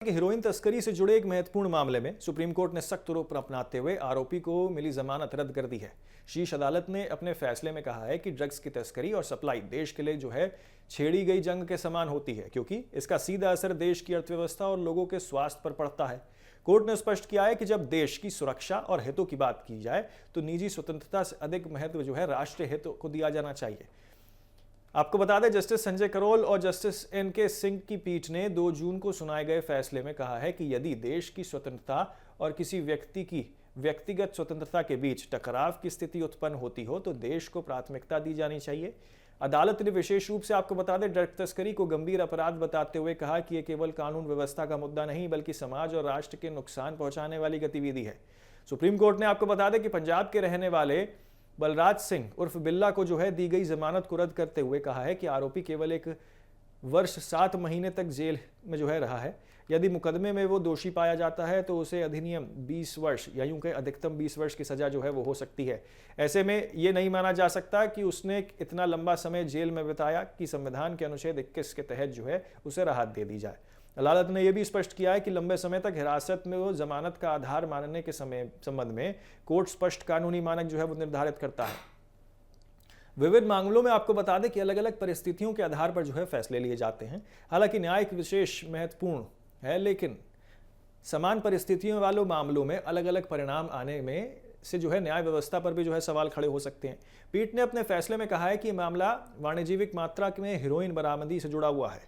कि हीरोइन तस्करी से जुड़े एक महत्वपूर्ण मामले में सुप्रीम कोर्ट ने सख्त रुख अपनाते हुए आरोपी को मिली जमानत रद्द कर दी है। शीर्ष अदालत ने अपने फैसले में कहा है कि ड्रग्स की तस्करी और सप्लाई देश के लिए छेड़ी गई जंग के समान होती है, क्योंकि इसका सीधा असर देश की अर्थव्यवस्था और लोगों के स्वास्थ्य पर पड़ता है। कोर्ट ने स्पष्ट किया है कि जब देश की सुरक्षा और हितों की बात की जाए तो निजी स्वतंत्रता से अधिक महत्व राष्ट्रीय हितों को दिया जाना चाहिए। आपको बता दें, जस्टिस संजय करोल और जस्टिस एन.के. सिंह की पीठ ने 2 जून को सुनाए गए फैसले में कहा है कि यदि देश की स्वतंत्रता और किसी व्यक्ति की व्यक्तिगत स्वतंत्रता के बीच टकराव की स्थिति उत्पन्न होती हो तो देश को प्राथमिकता दी जानी चाहिए। अदालत ने विशेष रूप से आपको बता दें, ड्रग तस्करी को गंभीर अपराध बताते हुए कहा कि यह केवल कानून व्यवस्था का मुद्दा नहीं बल्कि समाज और राष्ट्र के नुकसान पहुंचाने वाली गतिविधि है। सुप्रीम कोर्ट ने आपको बता दें कि पंजाब के रहने वाले बलराज सिंह उर्फ बिल्ला को दी गई जमानत को रद्द करते हुए कहा है कि आरोपी केवल 1 वर्ष 7 महीने तक जेल में रहा है। यदि मुकदमे में वो दोषी पाया जाता है तो उसे अधिनियम 20 वर्ष या यूं कहें अधिकतम 20 वर्ष की सजा वो हो सकती है। ऐसे में ये नहीं माना जा सकता कि उसने इतना लंबा समय जेल में बिताया कि संविधान के अनुच्छेद 21 के तहत उसे राहत दे दी जाए। अदालत ने यह भी स्पष्ट किया है कि लंबे समय तक हिरासत में वो जमानत का आधार मानने के संबंध में कोर्ट स्पष्ट कानूनी मानक वो निर्धारित करता है। विविध मामलों में आपको बता दें कि अलग अलग परिस्थितियों के आधार पर फैसले लिए जाते हैं। हालांकि न्यायिक विशेष महत्वपूर्ण है, लेकिन समान परिस्थितियों वालों मामलों में अलग अलग परिणाम आने में से न्याय व्यवस्था पर भी सवाल खड़े हो सकते हैं। पीठ ने अपने फैसले में कहा है कि मामला वाणिज्यिक मात्रा में हीरोइन बरामदी से जुड़ा हुआ है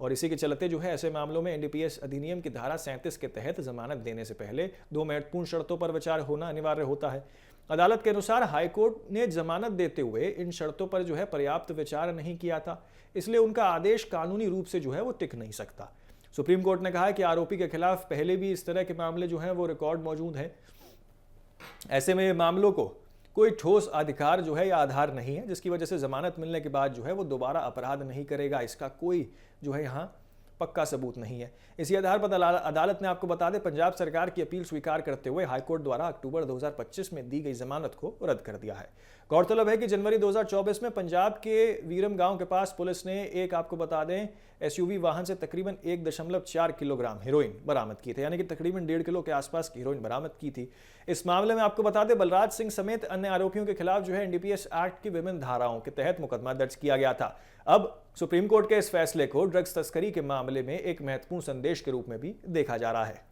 और इसी के चलते ऐसे मामलों में एनडीपीएस अधिनियम की धारा 37 के तहत जमानत देने से पहले 2 महत्वपूर्ण शर्तों पर विचार होना अनिवार्य होता है। अदालत के अनुसार हाईकोर्ट ने जमानत देते हुए इन शर्तों पर पर्याप्त विचार नहीं किया था, इसलिए उनका आदेश कानूनी रूप से वो टिक नहीं सकता। सुप्रीम कोर्ट ने कहा है कि आरोपी के खिलाफ पहले भी इस तरह के मामले वो रिकॉर्ड मौजूद हैं। ऐसे में मामलों को कोई ठोस अधिकार या आधार नहीं है, जिसकी वजह से जमानत मिलने के बाद वो दोबारा अपराध नहीं करेगा। इसका कोई यहाँ पक्का सबूत नहीं है। इसी आधार पर अदालत ने आपको बता दें, पंजाब सरकार की अपील स्वीकार करते हुए हाईकोर्ट द्वारा अक्टूबर 2025 में दी गई जमानत को रद्द कर दिया है। गौरतलब है कि जनवरी 2024 में पंजाब के वीरम गांव के पास पुलिस ने एक आपको बता दें एसयूवी वाहन से तकरीबन 1.4 किलोग्राम हीरोइन बरामद की थी, यानी कि तकरीबन 1.5 किलो के आसपास की हीरोइन बरामद की थी। इस मामले में आपको बता दें, बलराज सिंह समेत अन्य आरोपियों के खिलाफ एनडीपीएस एक्ट की विभिन्न धाराओं के तहत मुकदमा दर्ज किया गया था। अब सुप्रीम कोर्ट के इस फैसले को ड्रग्स तस्करी के मामले में एक महत्वपूर्ण संदेश के रूप में भी देखा जा रहा है।